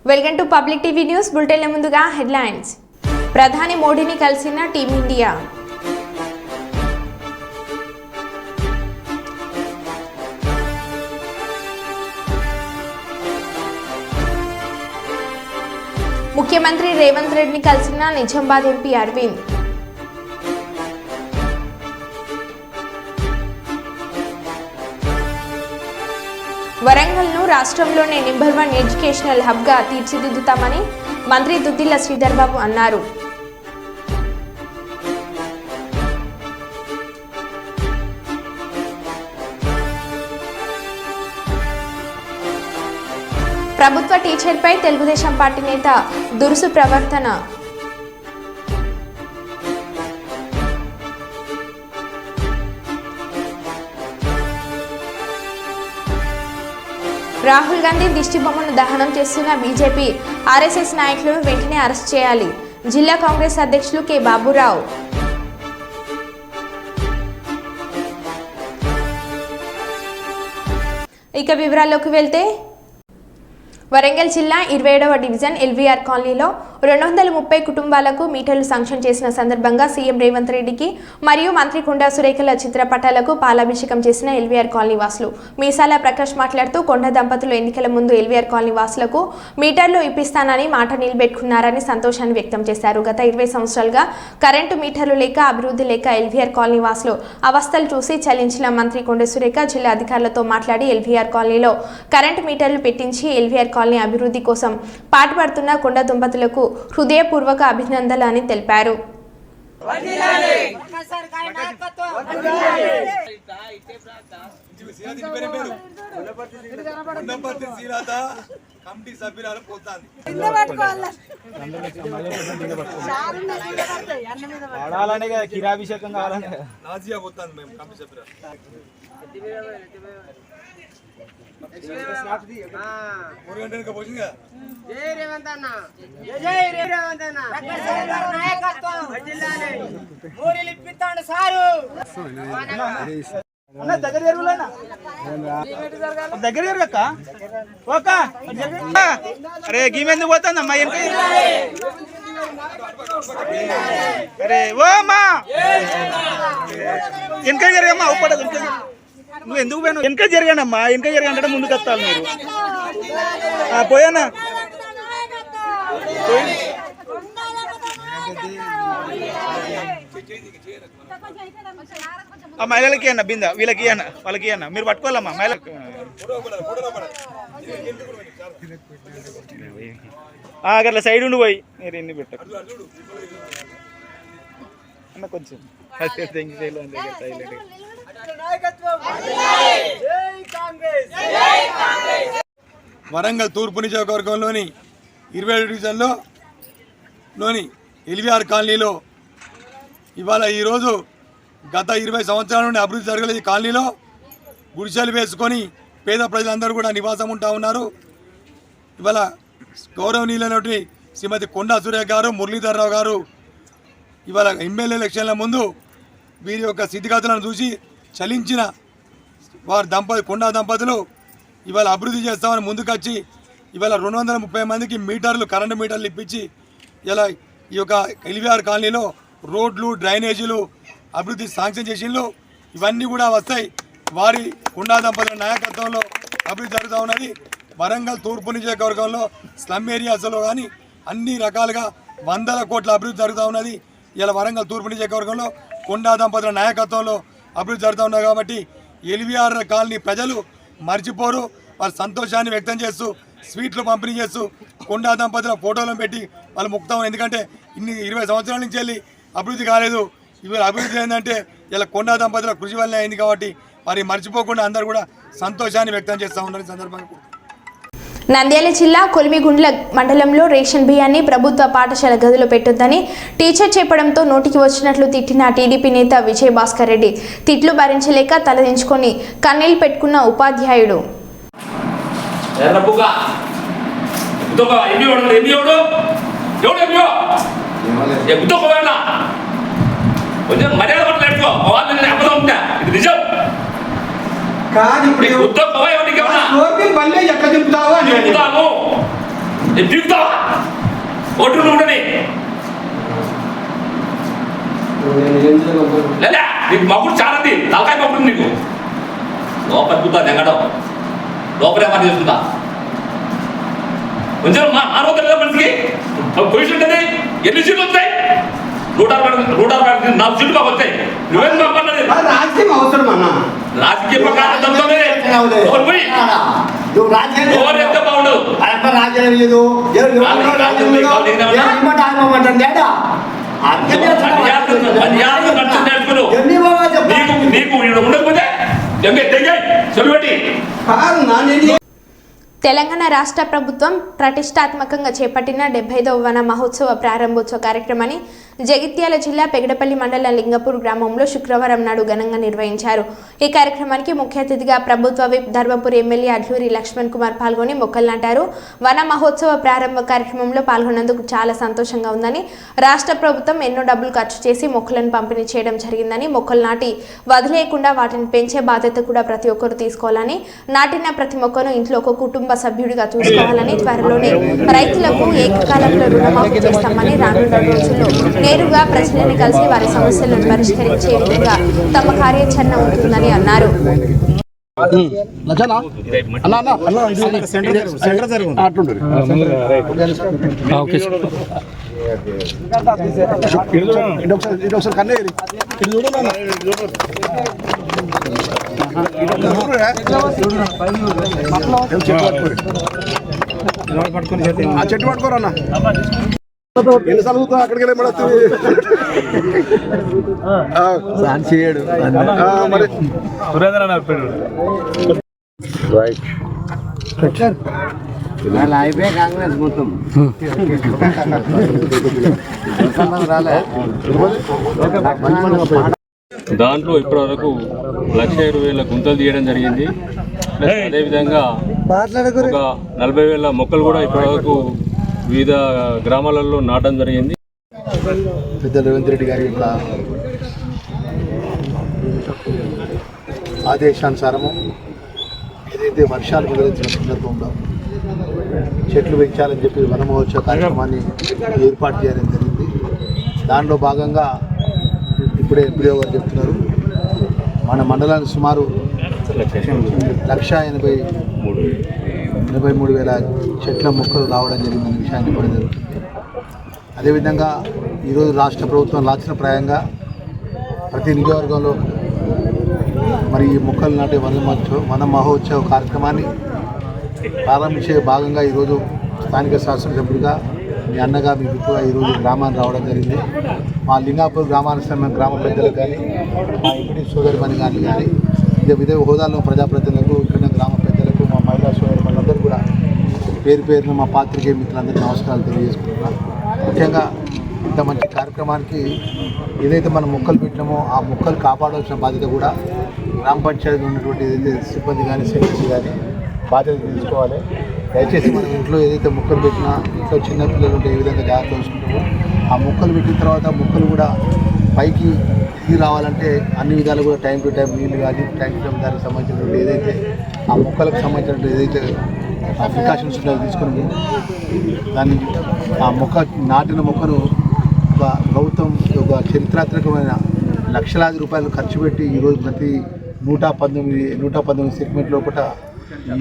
Welcome to public TV news బులెటిన్ల ముందుగా headlines. ప్రధాని మోడీని కలిసిన టీమిండియా. ముఖ్యమంత్రి రేవంత్ రెడ్డిని కలిసిన నిజామాబాద్ ఎంపీ అరవింద్. వరంగల్ను రాష్ట్రంలోనే నెంబర్ 1 ఎడ్యుకేషనల్ హబ్గా తీర్చిదిద్దుతామని మంత్రి దుద్దిళ్ల శ్రీధర్ బాబు అన్నారు. ప్రభుత్వ టీచర్పై తెలుగుదేశం పార్టీ నేత దురుసు ప్రవర్తన. రాహుల్ గాంధీ దిష్టిబొమ్మను దహనం చేస్తున్న బీజేపీ ఆర్ఎస్ఎస్ నాయకులను వెంటనే అరెస్ట్ చేయాలి. జిల్లా కాంగ్రెస్ అధ్యక్షులు కె బాబురావు. ఇక వివరాల్లోకి వెళ్తే వరంగల్ జిల్లా 27వ డివిజన్ ఎల్వీఆర్ కాలనీలో 230 కుటుంబాలకు మీటర్లు శాంక్షన్ చేసిన సందర్భంగా సీఎం రేవంత్ రెడ్డికి మరియు మంత్రి కొండా సురేఖల చిత్రపటాలకు పాలాభిషేకం చేసిన ఎల్వీఆర్ కాలనీ వాసులు. మీసాల ప్రకాష్ మాట్లాడుతూ కొండ దంపతులు ఎన్నికల ముందు ఎల్వీఆర్ కాలనీ వాసులకు మీటర్లు ఇప్పిస్తానని మాట నిలబెట్టుకున్నారని సంతోషాన్ని వ్యక్తం చేశారు. గత 20 సంవత్సరాలుగా కరెంటు మీటర్లు లేక అభివృద్ధి లేక ఎల్వీఆర్ కాలనీ వాసులు అవస్థలు చూసి చలించిన మంత్రి కొండా సురేఖ జిల్లా అధికారులతో మాట్లాడి ఎల్వీఆర్ కాలనీలో కరెంటు మీటర్లు పెట్టించి ఎల్వీఆర్ కాలనీ అభివృద్ధి కోసం పాటుపడుతున్న కొండ దంపతులకు హృదయపూర్వక అభినందనలు అని తెలిపారు. కమిటీ సభ్యురాలు పోతాంది కిరాభిషేకం కావాలని నాజియా పోతాంది. మేము కమిటీ సభ్యురాలు దగ్గర అరే గీమెందుకు పోతుందమ్మా అరే ఓ అమ్మా వెనక జరగమ్మా ఉప్పడదు. నువ్వు ఎందుకు పోయాను? వెనక జరగండమ్మా, వెనక జరగంటే ముందుకు వస్తాను మీరు. పోయానా ఆ మహిళలకి అన్న బింద, వీళ్ళకి అన్న, వాళ్ళకి అన్న, మీరు పట్టుకోవాలమ్మా మహిళకి. అట్లా సైడ్ ఉండి పోయి మీరు ఎన్ని పెట్టారు అన్న కొంచెం. వరంగల్ తూర్పు నియోజకవర్గంలోని 27 డివిజన్లోని ఎల్వీఆర్ కాలనీలో ఇవాళ ఈరోజు గత 20 సంవత్సరాల నుండి అభివృద్ధి జరగలేదు. ఈ కాలనీలో గుడిసెలు వేసుకొని పేద ప్రజలందరూ కూడా నివాసం ఉంటా ఉన్నారు. ఇవాళ గౌరవనీయులైనటువంటి శ్రీమతి కొండా సురేఖ గారు, మురళీధర్ రావు గారు ఇవాళ ఎమ్మెల్యే ఎలక్షన్ల ముందు వీరి యొక్క స్థితిగతులను చూసి చలించిన వారి కొండా దంపతులు ఇవాళ అభివృద్ధి చేస్తామని ముందుకొచ్చి ఇవాళ 230 మందికి మీటర్లు, కరెంటు మీటర్లు ఇప్పించి ఇలా ఈ యొక్క ఎల్వీఆర్ కాలనీలో రోడ్లు, డ్రైనేజీలు అభివృద్ధి శాంక్షన్ చేసిండ్రు. ఇవన్నీ కూడా వస్తాయి. వారి కొండా దంపతుల నాయకత్వంలో అభివృద్ధి జరుగుతూ ఉన్నది. వరంగల్ తూర్పు నియోజకవర్గంలో స్లమ్ ఏరియాస్లో కానీ అన్ని రకాలుగా 100 కోట్ల అభివృద్ధి జరుగుతూ ఉన్నది. ఇలా వరంగల్ తూర్పు నియోజకవర్గంలో కొండా దంపతుల నాయకత్వంలో అభివృద్ధి జరుగుతూ ఉన్నది. కాబట్టి ఎల్వీఆర్ కాలనీ ప్రజలు మర్చిపోరు. వారి సంతోషాన్ని వ్యక్తం చేస్తూ స్వీట్లు పంపిణీ చేస్తూ కొండా దంపతుల ఫోటోలను పెట్టి వాళ్ళు ముక్తాం. ఎందుకంటే 20 సంవత్సరాల నుంచి వెళ్ళి అభివృద్ధి కాలేదు. ఇవాళ అభివృద్ధి ఏంటంటే ఇలా కొండా దంపతుల కృషి వల్లనే అయింది. కాబట్టి మరి మర్చిపోకుండా అందరూ కూడా సంతోషాన్ని వ్యక్తం చేస్తూ ఉన్నారు. సందర్భంగా నంద్యాల జిల్లా కొలిమిగుండ్ల మండలంలో రేషన్ బియ్యాన్ని ప్రభుత్వ పాఠశాల గదిలో పెట్టొద్దని టీచర్ చెప్పడంతో నోటికి వచ్చినట్లు తిట్టిన టీడీపీ నేత విజయ్ భాస్కర్ రెడ్డి తిట్లు భరించలేక తలదించుకొని కన్నీళ్లు పెట్టుకున్న ఉపాధ్యాయుడు. కాదు ఇప్పుడు ఎట్లా చెప్తావు దిగుతావా ఓటు ఉండని లేదా నీకు మగుడు చాలా తలకాయ మగుడు నీకు లోపల కూతా తెగడం లోపలే పని చేసుకుంటా కొంచెం ఆరోగ్యం మనిషికి పొజిషన్ ఉంటుంది ఎన్ని సీట్లు వస్తాయి 164 సీట్లు మాకు వస్తాయి నువ్వేం మాట్లాడలేదు రాజకీయం అవసరం అన్న రాజకీయ ప్రకారం ఎంత బాగుండదు రాజ్యం లేదు నీకు ఉండకపోతే చెల్లుబెట్టి తెలంగాణ రాష్ట్ర ప్రభుత్వం ప్రతిష్టాత్మకంగా చేపట్టిన 75వ వన మహోత్సవ ప్రారంభోత్సవ కార్యక్రమాన్ని జగిత్యాల జిల్లా పెగడపల్లి మండలం లింగపూర్ గ్రామంలో శుక్రవారం నాడు ఘనంగా నిర్వహించారు. ఈ కార్యక్రమానికి ముఖ్య అతిథిగా ప్రభుత్వ విప్ ధర్మపురి ఎమ్మెల్యే అడ్లూరి లక్ష్మణ్ కుమార్ పాల్గొని మొక్కలు నాటారు. వన మహోత్సవ ప్రారంభ కార్యక్రమంలో పాల్గొన్నందుకు చాలా సంతోషంగా ఉందని, రాష్ట్ర ప్రభుత్వం ఎన్నో డబ్బులు ఖర్చు చేసి మొక్కలను పంపిణీ చేయడం జరిగిందని, మొక్కలు నాటి వదిలేయకుండా వాటిని పెంచే బాధ్యత కూడా ప్రతి ఒక్కరు తీసుకోవాలని, నాటిన ప్రతి మొక్కను ఇంట్లో ఒక కుటుంబ సభ్యుడిగా చూసుకోవాలని, త్వరలోనే రైతులకు ఏకకాలంలో రుణమాఫీ చేస్తామని, రానున్న రోజుల్లో నేరుగా ప్రజలను కలిసి వారి సమస్యలను పరిష్కరించే విధంగా తమ కార్యాచరణ ఉంటుందని అన్నారు. చెట్టు పట్టుకోరన్నా ఎన్నిసార్లు అక్కడికి వెళ్ళి మరి అయిపోయా కాంగ్రెస్ మొత్తం దాంట్లో ఇప్పటి వరకు 1,20,000 గుంతలు తీయడం జరిగింది. అదేవిధంగా ఒక 40,000 మొక్కలు కూడా ఇప్పటి వరకు వివిధ గ్రామాలలో నాటడం జరిగింది. పెద్ద రేవంత్ రెడ్డి గారి యొక్క ఆదేశానుసారము ఏదైతే వర్షాలు మొదలెత్తిన సందర్భంలో చెట్లు పెంచాలని చెప్పి వన మహోత్సవ కార్యక్రమాన్ని ఏర్పాటు చేయడం జరిగింది. దానిలో భాగంగా ఇప్పుడే ఎంపీడీఓ గారు చెప్తున్నారు, మన మండలానికి సుమారు 1,83,000 చెట్ల మొక్కలు రావడం జరిగిందనే విషయాన్ని కూడా జరుగుతుంది. అదేవిధంగా ఈరోజు రాష్ట్ర ప్రభుత్వం లాంఛనప్రాయంగా ప్రతి నియోజకవర్గంలో మరి ఈ మొక్కలు నాటే వన మహోత్సవ కార్యక్రమాన్ని ప్రారంభించే భాగంగా ఈరోజు స్థానిక శాసనసభ్యుడిగా మీ అన్నగా మీ బిడ్డగా ఈరోజు గ్రామాన్ని రావడం జరిగింది. మా లింగాపూర్ గ్రామానికి సంబంధించిన గ్రామ పెద్దలకు కానీ, మా ఎంపీ సోదరిమణి కానీ వివిధ హోదాల్లో ప్రజాప్రతినిధులకు, ఇక్కడ గ్రామ పెద్దలకు, మా మహిళా సోదరిమణులందరూ కూడా పేరు పేరున మా పాత్రికేయ మిత్రులందరికీ నమస్కారాలు తెలియజేసుకుంటున్నాను. ముఖ్యంగా ఇంత మంచి కార్యక్రమానికి ఏదైతే మనం మొక్కలు పెట్టినామో ఆ మొక్కలు కాపాడాల్సిన బాధ్యత కూడా గ్రామ పంచాయతీ ఉన్నటువంటి ఏదైతే సిబ్బంది కానీ సెక్రటరీ కానీ బాధ్యత తీసుకోవాలి. దయచేసి మనం ఇంట్లో ఏదైతే మొక్కలు పెట్టినా, ఇంట్లో చిన్న పిల్లలు ఉంటే ఏ విధంగా జాగ్రత్త చూసుకుంటామో ఆ మొక్కలు పెట్టిన తర్వాత మొక్కలు కూడా పైకి దిగి రావాలంటే అన్ని విధాలు కూడా టైం టు టైం నీళ్ళు కానీ టైం టు టైం దానికి సంబంధించినటువంటి ఏదైతే ఆ మొక్కలకు సంబంధించినటువంటి ఏదైతే ప్రికాషన్స్ ఉంటాయో తీసుకుని దాన్ని ఆ నాటిన మొక్కను ఒక ప్రభుత్వం ఒక చరిత్రాత్మకమైన లక్షలాది రూపాయలు ఖర్చు పెట్టి ఈరోజు ప్రతి 119 సెగ్మెంట్ లోపల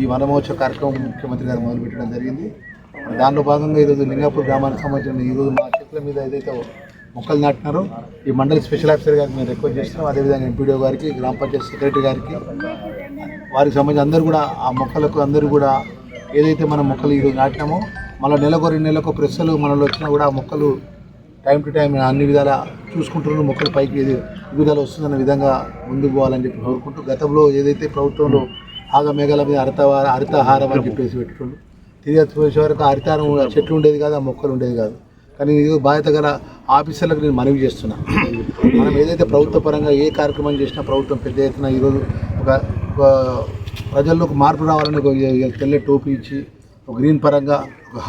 ఈ వనమహోత్సవ కార్యక్రమం ముఖ్యమంత్రి గారు మొదలుపెట్టడం జరిగింది. దానిలో భాగంగా ఈరోజు లింగాపూర్ గ్రామానికి సంబంధించిన ఈరోజు మా చెట్ల మీద ఏదైతే మొక్కలు నాటినారో ఈ మండల స్పెషల్ ఆఫీసర్ గారికి మేము రిక్వెస్ట్ చేస్తున్నాం. అదేవిధంగా ఎంపీడీఓ గారికి, గ్రామ పంచాయతీ సెక్రటరీ గారికి, వారికి సంబంధించి అందరూ కూడా ఆ మొక్కలకు అందరూ కూడా ఏదైతే మనం మొక్కలు ఈరోజు నాటినామో మళ్ళీ నెలకు 2 నెలలకు ప్రెస్సులు మనలో వచ్చినా కూడా ఆ మొక్కలు టైం టు టైం అన్ని విధాలా చూసుకుంటున్నారు. మొక్కలు పైకి ఎదుగుదల వస్తుందన్న విధంగా ముందుకు పోవాలని చెప్పి కోరుకుంటూ, గతంలో ఏదైతే ప్రభుత్వంలో ఆగమేఘాల మీద హరితహారం అని చెప్పేసి పెట్టుకుంటూ తిరిగి వచ్చే వరకు హరితారం చెట్లు ఉండేది కాదు, ఆ మొక్కలు ఉండేది కాదు. కానీ ఇది బాధ్యత గల ఆఫీసర్లకు నేను మనవి చేస్తున్నా, మనం ఏదైతే ప్రభుత్వ పరంగా ఏ కార్యక్రమం చేసినా ప్రభుత్వం పెద్ద ఎత్తున ఈరోజు ఒక ప్రజల్లో ఒక మార్పు రావాలని ఒక తెల్ల టోపీ ఇచ్చి ఒక గ్రీన్ పరంగా ఒక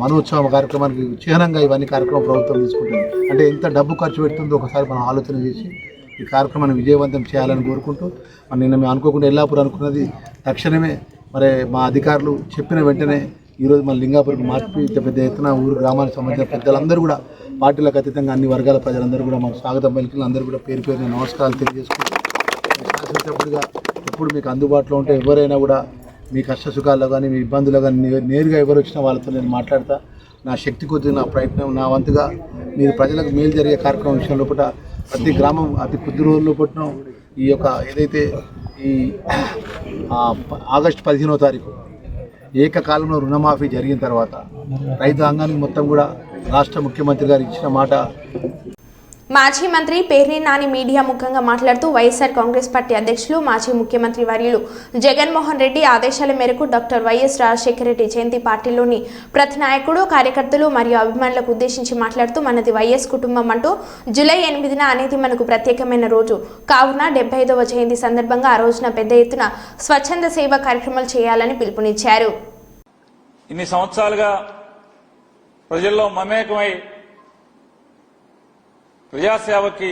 వనోత్సవ కార్యక్రమానికి చిహ్నంగా ఇవన్నీ కార్యక్రమం ప్రభుత్వం తీసుకుంటుంది. అంటే ఎంత డబ్బు ఖర్చు పెడుతుందో ఒకసారి మనం ఆలోచన చేసి ఈ కార్యక్రమాన్ని విజయవంతం చేయాలని కోరుకుంటూ, నిన్న మేము అనుకోకుండా ఎల్లాపూర్ అనుకున్నది తక్షణమే మరి మా అధికారులు చెప్పిన వెంటనే ఈరోజు మన లింగాపురికి మార్చి పెద్ద ఎత్తున ఊరు గ్రామానికి సంబంధించిన పెద్దలందరూ కూడా పార్టీలకు అతీతంగా అన్ని వర్గాల ప్రజలందరూ కూడా మాకు స్వాగతం పలికిన అందరూ కూడా పేరు పేరున నమస్కారాలు తెలియజేసుకుంటూ శాసనసభ్యుడిగా ఎప్పుడు మీకు అందుబాటులో ఉంటే ఎవరైనా కూడా మీ కష్ట సుఖాల్లో కానీ మీ ఇబ్బందుల్లో కానీ నేరుగా ఎవరు వచ్చినా వాళ్ళతో నేను మాట్లాడతా. నా శక్తి కొద్ది నా ప్రయత్నం నా వంతుగా మీరు ప్రజలకు మేలు జరిగే కార్యక్రమం విషయంలో పూట ప్రతి గ్రామం అతి కొద్ది రోజుల్లో పుట్టిన ఈ యొక్క ఏదైతే ఈ ఆగస్టు 15వ తారీఖు ఏకకాలంలో రుణమాఫీ జరిగిన తర్వాత రైతాంగానికి మొత్తం కూడా రాష్ట్ర ముఖ్యమంత్రి గారు ఇచ్చిన మాట. మాజీ మంత్రి పేర్ని నాని మీడియా ముఖంగా మాట్లాడుతూ వైఎస్ఆర్ కాంగ్రెస్ పార్టీ అధ్యక్షులు మాజీ ముఖ్యమంత్రి వర్యులు జగన్మోహన్ రెడ్డి ఆదేశాల మేరకు డాక్టర్ వైఎస్ రాజశేఖర రెడ్డి జయంతి పార్టీలోని ప్రతి నాయకుడు కార్యకర్తలు మరియు అభిమానులకు ఉద్దేశించి మాట్లాడుతూ మనది వైఎస్ కుటుంబం అంటూ జూలై 8న అనేది మనకు ప్రత్యేకమైన రోజు కావున 75వ జయంతి సందర్భంగా ఆ రోజున పెద్ద ఎత్తున స్వచ్ఛంద సేవా కార్యక్రమాలు చేయాలని పిలుపునిచ్చారు. ఇన్ని సంవత్సరాలుగా ప్రజల్లో మమేకమై ప్రజాసేవకి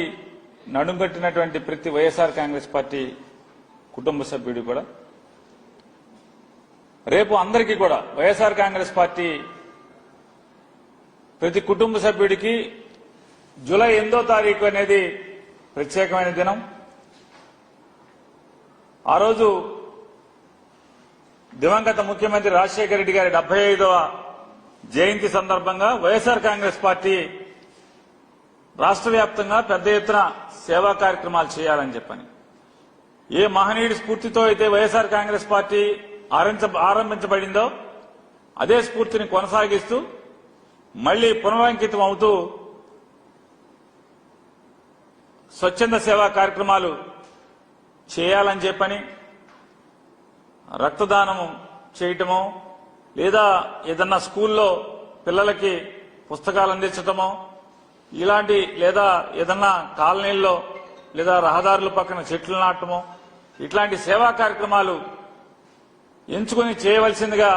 నడుంకట్టినటువంటి ప్రతి వైఎస్ఆర్ కాంగ్రెస్ పార్టీ కుటుంబ సభ్యుడు కూడా రేపు అందరికీ కూడా వైఎస్ఆర్ కాంగ్రెస్ పార్టీ ప్రతి కుటుంబ సభ్యుడికి జూలై 8వ తారీఖు అనేది ప్రత్యేకమైన దినం. ఆ రోజు దివంగత ముఖ్యమంత్రి రాజశేఖర రెడ్డి గారి 75వ జయంతి సందర్భంగా వైఎస్ఆర్ కాంగ్రెస్ పార్టీ రాష్ట్ర వ్యాప్తంగా పెద్ద ఎత్తున సేవా కార్యక్రమాలు చేయాలని చెప్పని ఏ మహనీయుడి స్ఫూర్తితో అయితే వైఎస్ఆర్ కాంగ్రెస్ పార్టీ ఆరంభించబడిందో అదే స్ఫూర్తిని కొనసాగిస్తూ మళ్లీ పునరంకితం అవుతూ స్వచ్ఛంద సేవా కార్యక్రమాలు చేయాలని చెప్పని రక్తదానము చేయటమో లేదా ఏదన్నా స్కూల్లో పిల్లలకి పుస్తకాలు అందించటమో ఇలాంటి లేదా ఏదన్నా కాలనీల్లో లేదా రహదారుల పక్కన చెట్లు నాటమో ఇట్లాంటి సేవా కార్యక్రమాలు ఎంచుకుని చేయవలసిందిగా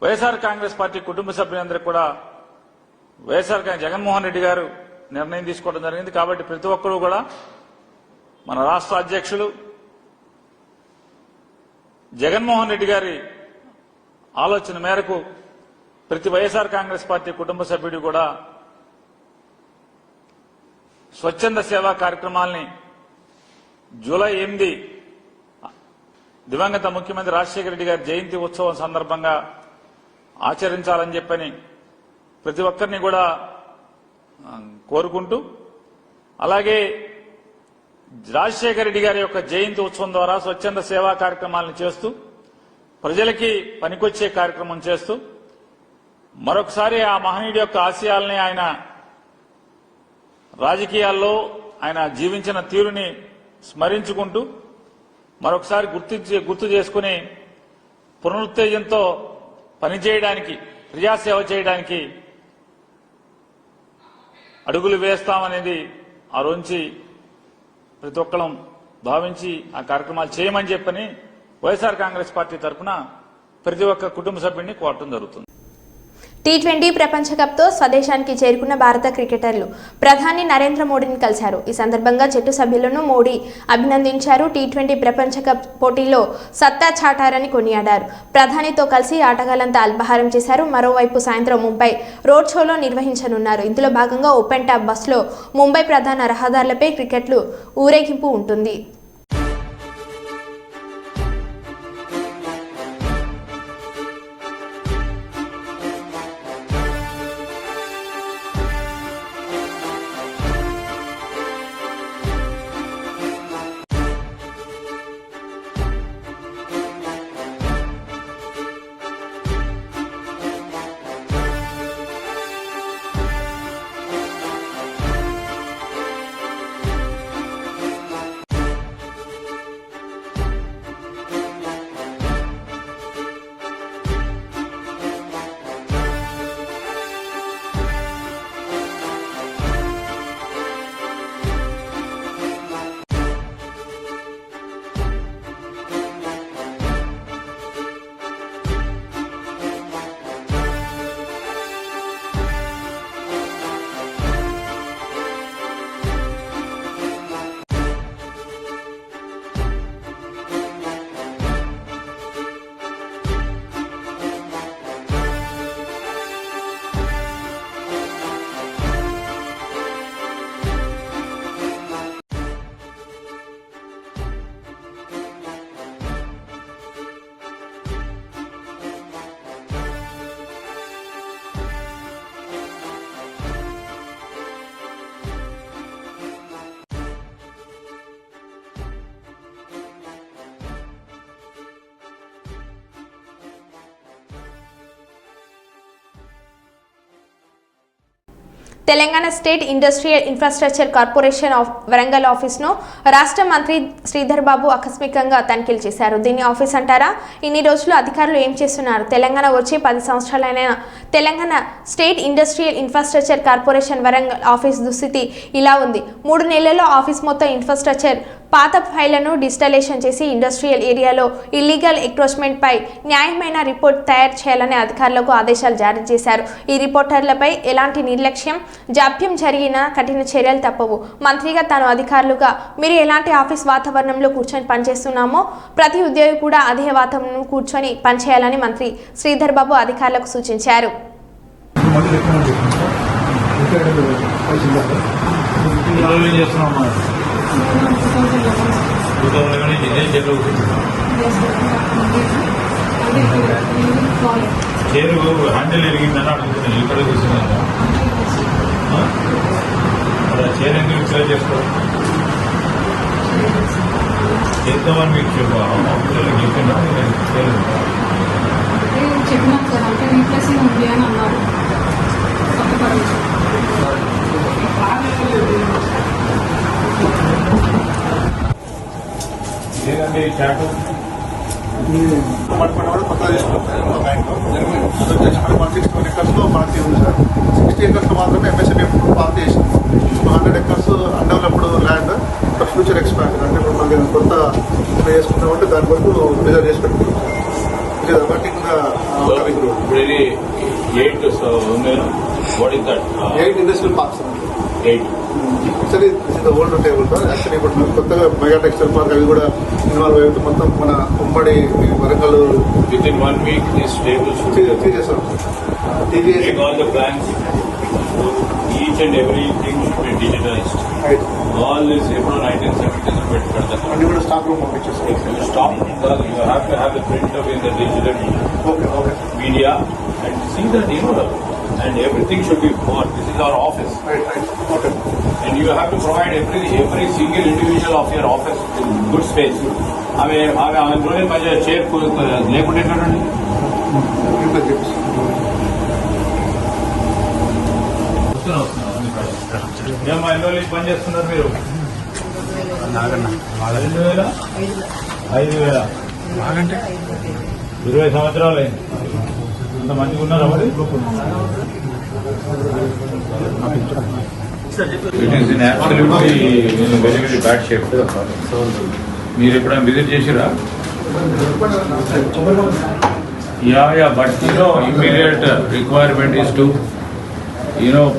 వైఎస్ఆర్ కాంగ్రెస్ పార్టీ కుటుంబ సభ్యులందరూ కూడా వైఎస్ఆర్ జగన్మోహన్ రెడ్డి గారు నిర్ణయం తీసుకోవడం జరిగింది. కాబట్టి ప్రతి ఒక్కరూ కూడా మన రాష్ట్ర అధ్యక్షులు జగన్మోహన్ రెడ్డి గారి ఆలోచన మేరకు ప్రతి వైఎస్ఆర్ కాంగ్రెస్ పార్టీ కుటుంబ సభ్యుడు కూడా స్వచ్ఛంద సేవా కార్యక్రమాల్ని జూలై 8 దివంగత ముఖ్యమంత్రి రాజశేఖర రెడ్డి గారి జయంతి ఉత్సవం సందర్భంగా ఆచరించాలని చెప్పని ప్రతి ఒక్కరిని కూడా కోరుకుంటూ అలాగే రాజశేఖర రెడ్డి గారి యొక్క జయంతి ఉత్సవం ద్వారా స్వచ్ఛంద సేవా కార్యక్రమాలను చేస్తూ ప్రజలకి పనికొచ్చే కార్యక్రమం చేస్తూ మరొకసారి ఆ మహనీయుడి యొక్క ఆశయాల్ని ఆయన రాజకీయాల్లో ఆయన జీవించిన తీరుని స్మరించుకుంటూ మరొకసారి గుర్తు చేసుకుని పునరుత్తేజంతో పనిచేయడానికి ప్రజాసేవ చేయడానికి అడుగులు వేస్తామనేది ఆ రోజు ప్రతి ఒక్కరం భావించి ఆ కార్యక్రమాలు చేయమని చెప్పని వైఎస్ఆర్ కాంగ్రెస్ పార్టీ తరఫున ప్రతి ఒక్క కుటుంబ సభ్యుడిని కోరటం జరుగుతుంది. T20 ప్రపంచ కప్తో స్వదేశానికి చేరుకున్న భారత క్రికెటర్లు ప్రధాని నరేంద్ర మోడీని కలిశారు. ఈ సందర్భంగా జట్టు సభ్యులను మోడీ అభినందించారు. T20 ప్రపంచ కప్ పోటీలో సత్తా చాటారని కొనియాడారు. ప్రధానితో కలిసి ఆటగాళ్లంతా అల్పాహారం చేశారు. మరోవైపు సాయంత్రం ముంబై రోడ్ షోలో నిర్వహించనున్నారు. ఇందులో భాగంగా ఓపెన్ టాప్ బస్సులో ముంబై ప్రధాన రహదారులపై క్రికెట్లు ఊరేగింపు ఉంటుంది. Telangana state industrial infrastructure corporation of Warangal ఆఫీస్ను రాష్ట్ర మంత్రి శ్రీధర్ బాబు ఆకస్మికంగా తనిఖీలు చేశారు. దీన్ని ఆఫీస్ అంటారా? ఇన్ని రోజులు అధికారులు ఏం చేస్తున్నారు? తెలంగాణ వచ్చి 10 సంవత్సరాలైన Telangana state industrial infrastructure corporation Warangal office దుస్థితి ఇలా ఉంది. 3 నెలల్లో ఆఫీస్ మొత్తం ఇన్ఫ్రాస్ట్రక్చర్ పాత ఫైళ్లను డిజిటలైజేషన్ చేసి ఇండస్ట్రియల్ ఏరియాలో ఇల్లీగల్ ఎంక్రోచ్మెంట్ పై న్యాయమైన రిపోర్ట్ తయారు చేయాలని అధికారులకు ఆదేశాలు జారీ చేశారు. ఈ రిపోర్టర్లపై ఎలాంటి నిర్లక్ష్యం, జాప్యం జరిగినా కఠిన చర్యలు తప్పవు. మంత్రిగా తాను అధికారులుగా మీరు ఎలాంటి ఆఫీస్ వాతావరణంలో కూర్చొని పనిచేస్తున్నామో ప్రతి ఉద్యోగి కూడా అదే వాతావరణంలో కూర్చొని పనిచేయాలని మంత్రి శ్రీధర్ బాబు అధికారులకు సూచించారు. చేరు హ్యాండిల్ ఎరిగిందని అడుగుతున్నాను. ఇక్కడ కూర్చున్నాను. చేరు ఎందుకు విక్రయ చేసుకోవాలి? చేద్దామని మీకు చెప్పిన చెప్పినాం సార్. అంటే రీప్లేసింగ్ ఉంది అని అన్నారు. లేదండి చాటు కొత్తగా చేసుకుంటారు బ్యాంక్లో 160 ఎకర్స్లో పార్టీ ఉంది సార్. 60 ఎకర్స్లో మాత్రమే ఎంఎస్ఎంఈ పార్టీ చేసింది. 100 acres undeveloped land future expand అంటే ఇప్పుడు మళ్ళీ కొత్త ప్లే చేసుకుంటామంటే దాని వరకు రిజర్వ్ చేసి పెట్టుకుంటాం. ఇది అబౌటింగ్ 8 industrial parks 8 actually old table sir. Actually ఇప్పుడు కొత్తగా మెగా టెక్స్టైల్ పార్క్ అవి కూడా ఇన్వాల్వ్ అయ్యి మొత్తం మన ఉమ్మడి Warangal with in 1 week this tables చేసేస్తాం. take all the plans, each and everything should be digitized. All this April 1970s పెడతారు. అన్ని కూడా స్టాక్ రూమ్ పంపించేస్తాం. You stop, you have to have the print of in the digital okay media and see that, and everything should be bought. This is our office. Okay. And you have to provide every single individual of your office with good space. ఆమె రోజు మధ్య chair లేకుంటే ఎట్లండి? ఏమో ఎన్ని పని చేస్తున్నారు మీరు? 5,000 20 సంవత్సరాలు ఇంత మంచిగా ఉన్నారా మరి? It is in absolutely very very bad shape. మీరు ఎప్పుడైనా విజిట్ చేసిరా? Yeah but immediate requirement is to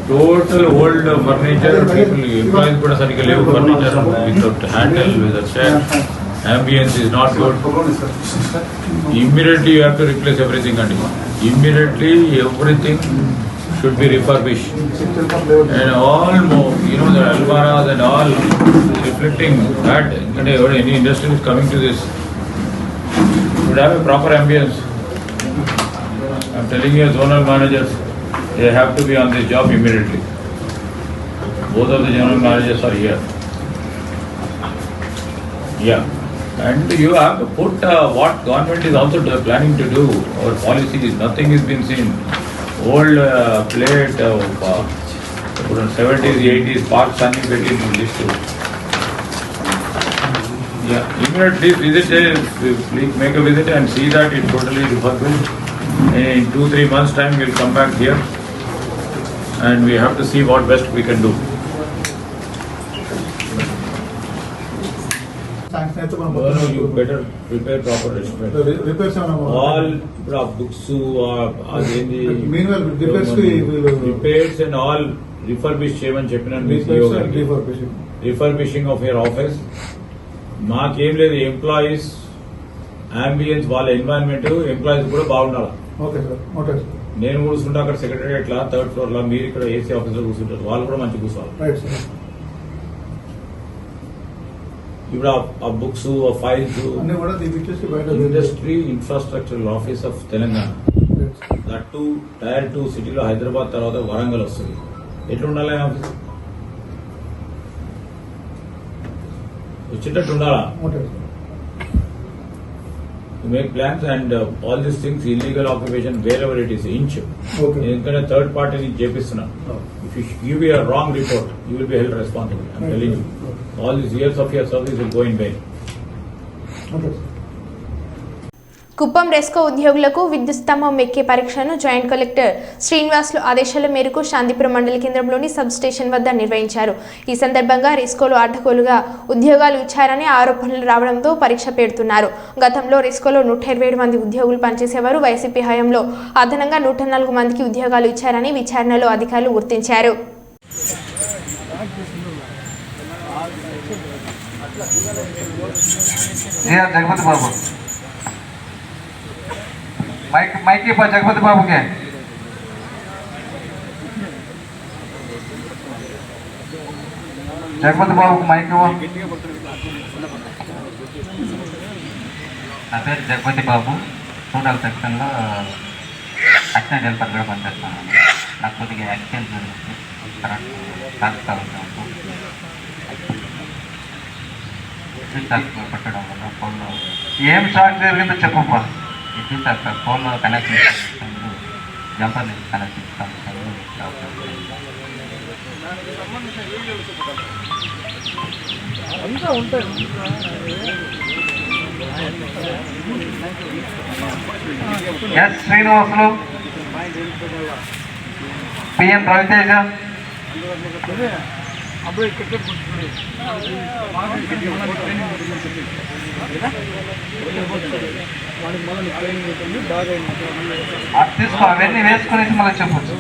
total old furniture. People employees కూడా సరిగ్గా లేవు. Furniture without handle without chair. Ambience is not good. Immediately you have to replace everything, and immediately everything should be refurbished. And all more, the alvaras and all reflecting that any industry is coming to this should have a proper ambience. I'm telling you, zonal managers, they have to be on this job immediately. Both of the general managers are here. Yeah. And you have to put what government is also planning to do. Our policy is nothing has been seen. Old plate of 70s, 80s parks and getting in this too. Yeah, immediately visit, please make a visit and see that it totally refurbished. In 2-3 months time we'll come back here and we have to see what best we can do. You better prepare proper repairs all books meanwhile repairs and all refurbish చేయమని చెప్పినాను. రిఫర్బిషింగ్ of your office. మాకేం లేదు, employees ambience వాళ్ళ environment employees కూడా బాగుండాలి. నేను కూర్చుంటా అక్కడ సెక్రటరియట్ లా 3rd floor లా, మీరు ఇక్కడ ఏసీ ఆఫీస్ లో కూర్చుంటారు, వాళ్ళు కూడా మంచి కూర్చోవాలి. ఇప్పుడు ఆ బుక్స్, ఆ files, industry infrastructure office of Telangana, that to Tier 2 సిటీలో హైదరాబాద్ తర్వాత వరంగల్ వస్తుంది. ఎట్లా ఉండాలి ఆఫీస్? వచ్చేటట్టు ఉండాలా? to make plans and all these things, illegal occupation, wherever it is, inch. ఎందుకంటే థర్డ్ పార్టీ నుంచి చేపిస్తున్నాను. If you give a wrong report, you will be held responsible. I'm telling you. All these years of your service will go in vain. Kuppam రెస్కో ఉద్యోగులకు విద్యుత్ స్తంభం ఎక్కే పరీక్షను joint collector Srinivasulu ఆదేశాల మేరకు శాంతిపురం మండల కేంద్రంలోని సబ్ స్టేషన్ వద్ద నిర్వహించారు. ఈ సందర్భంగా రెస్కోలో అడ్డగోలుగా ఉద్యోగాలు ఇచ్చారని ఆరోపణలు రావడంతో పరీక్ష పెడుతున్నారు. గతంలో రెస్కోలో 127 మంది ఉద్యోగులు పనిచేసేవారు. వైసీపీ హయాంలో అదనంగా 104 మందికి ఉద్యోగాలు ఇచ్చారని విచారణలో అధికారులు గుర్తించారు. జగపతి బాబు మైక్ జగపతి బాబుకే జగపతి బాబుకు మైక్. నా పేరు జగపతి బాబు. టోటల్ సెక్షన్లో అసిస్టెంట్ హెల్పర్గా పనిచేస్తాను. నాకు కొద్దిగా యాక్సిడెంట్ జరిగింది. పట్టడం వల్ల ఫోన్లో ఏం షాక్ జరిగిందో చెప్పప్పా. ఇది సార్ ఫోన్లో connection jumper connection S Srinivasulu, P N Raviteja, తీసుకో అవన్నీ వేసుకునేసి మళ్ళీ చెప్పచ్చు.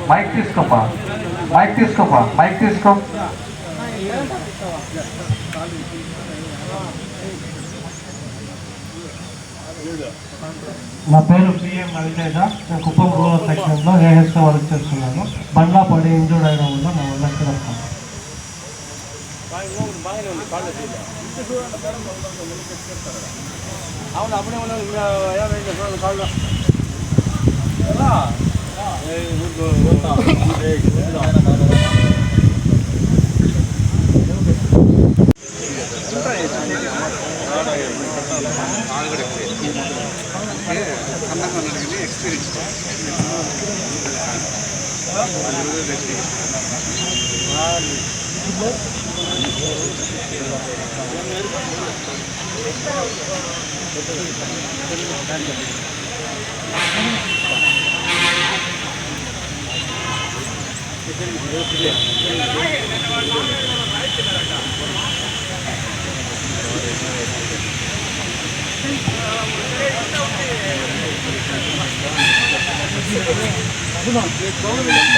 మైక్ తీసుకోపా, మైక్ తీసుకోపా, మైక్ తీసుకో. నా పేరు పిఎం రవితేజ. నేను కుప్పం రూరల్ సెక్షన్లో ఏహెచ్గా వర్క్ చేస్తున్నాను. బండ్లా పడి ఇంజూర్డ్ అయిన వల్ల నా వల్ల ఇక్కడ వస్తాను.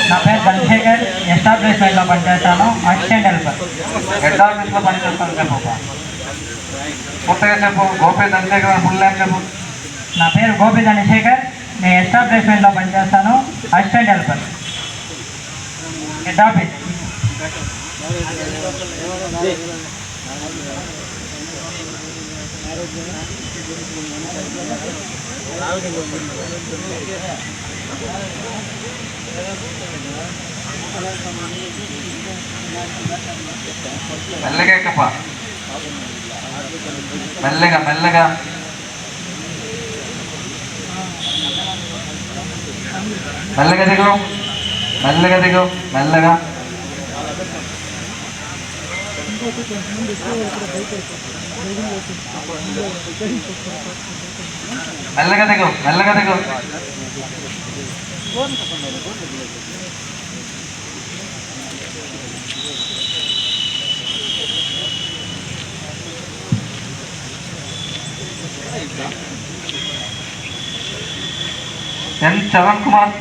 నా పేరు చంద్రశేఖర్. ఎస్టాబ్లిష్మెంట్లో పనిచేస్తాను. Assistant helper. హెడ్ ఆఫీస్లో పనిచేస్తాను చెప్పప్పా. కొత్తగా చెప్పు. గోపి చంద్రశేఖర్ ఫుల్ నేమ్ చెప్పు. నా పేరు గోపి చంద్రశేఖర్. నేను ఎస్టాబ్లిష్మెంట్లో పనిచేస్తాను. Assistant helper. Head office. మెల్లగా ఎక్కప్పా, మెల్లగా మెల్లగా. మెల్లగా దిగు, మెల్లగా దిగు, మెల్లగా. మెల్లగా దిగు, మెల్లగా దిగు. ఎన్ చరణ్ కుమార్.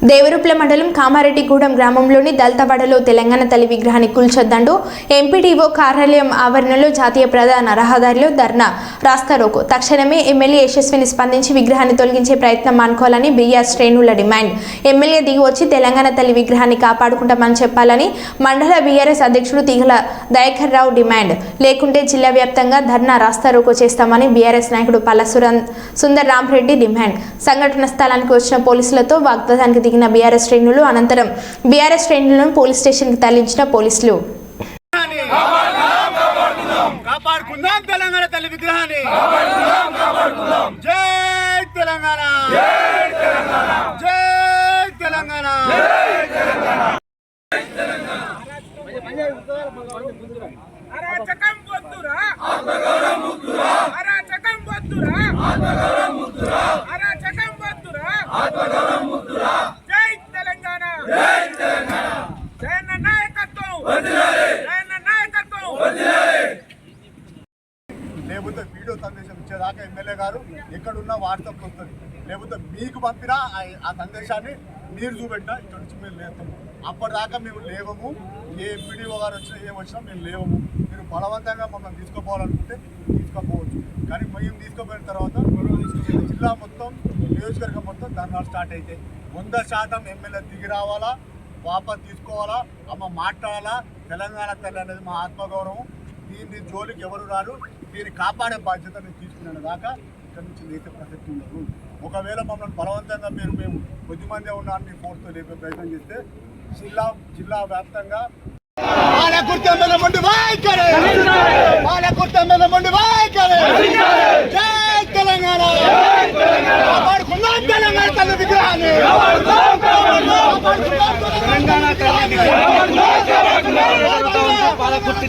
దేవరుప్ల మండలం కామారెడ్డిగూడెం గ్రామంలోని దళితవాడలో తెలంగాణ తల్లి విగ్రహాన్ని కూల్చొద్దంటూ ఎంపీడీఓ కార్యాలయం ఆవరణలో జాతీయ ప్రధాన రహదారిలో ధర్నా రాస్తారోకో. తక్షణమే ఎమ్మెల్యే యశస్విని స్పందించి విగ్రహాన్ని తొలగించే ప్రయత్నం మానుకోవాలని బీఆర్ శ్రేణుల డిమాండ్. ఎమ్మెల్యే దిగి వచ్చి తెలంగాణ తల్లి విగ్రహాన్ని కాపాడుకుంటామని చెప్పాలని మండల బీఆర్ఎస్ అధ్యక్షుడు తీగల దయాకర్ రావు డిమాండ్. లేకుంటే జిల్లా వ్యాప్తంగా ధర్నా రాస్తారోకో చేస్తామని బీఆర్ఎస్ నాయకుడు పల్ల సుందర్ రామరెడ్డి డిమాండ్. సంఘటన స్థలానికి వచ్చిన పోలీసులతో వాగ్వాదానికి దిగిన బీఆర్ఎస్ శ్రేణులు అనంతరం బీఆర్ఎస్ శ్రేణులను పోలీస్ స్టేషన్కి తరలించిన పోలీసులు. తెలంగాణ తల్లి విగ్రహాన్ని జై తెలంగాణ జై తెలంగాణ అరాచకం వద్దురా అరాచకం వద్దురా అరాచకం వద్దురా జై తెలంగాణ జయన్న నాయకత్వం జయన్న నాయకత్వం లేకపోతే వీడియో సందేశం ఇచ్చేదాకా ఎమ్మెల్యే గారు ఎక్కడున్నా వాట్సాప్ వస్తుంది, లేకపోతే మీకు పంపినా ఆ సందేశాన్ని మీరు చూపెట్టినా ఇక్కడ నుంచి మేము లేస్తాము. అప్పటిదాకా మేము లేవము. ఏ వీడియో గారు వచ్చినా ఏం వచ్చినా మేము లేవము. మీరు బలవంతంగా మమ్మల్ని తీసుకుపోవాలనుకుంటే తీసుకుపోవచ్చు, కానీ మేము తీసుకుపోయిన తర్వాత జిల్లా మొత్తం నియోజకవర్గం మొత్తం ధర్నాలు స్టార్ట్ అయితే 100% ఎమ్మెల్యే దిగి రావాలా, వాపస్ తీసుకోవాలా, అమ్మ మాట్లాడాలా. తెలంగాణ తల్లి అనేది మా ఆత్మగౌరవం. దీన్ని జోలికి ఎవరు రారు. దీన్ని కాపాడే బాధ్యత నేను తీసుకున్నాను దాకా ఇక్కడ నుంచి లేచే ప్రసక్తి ఉండదు. ఒకవేళ మమ్మల్ని బలవంతంగా మేము కొద్దిమంది ఉన్నారని ఫోర్స్తో లేపే ప్రయత్నం చేస్తే జిల్లా వ్యాప్తంగా తెలంగాణ తల్లి విగ్రహాన్ని పాలకుర్తి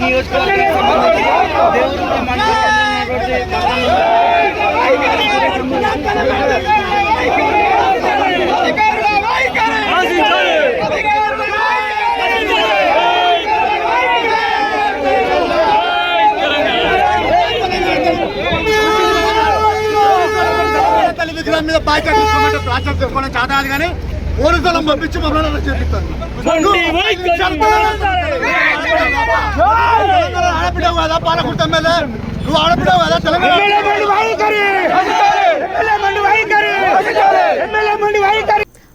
విగ్రహం మీద బాధ్యత తీసుకోమంటే ప్రాచారం తీసుకోవడం చాలా కానీ పోలీసులను పంపించి మమ్మల్ని చేపిస్తాను. ఆడపిడవు కదా పాలకుర్తి ఎమ్మెల్యే, నువ్వు ఆడపిడవు కదా తెలంగాణ.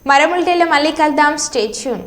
మరో బులెటిన్లో మళ్ళీ కలుద్దాం. Stay tune.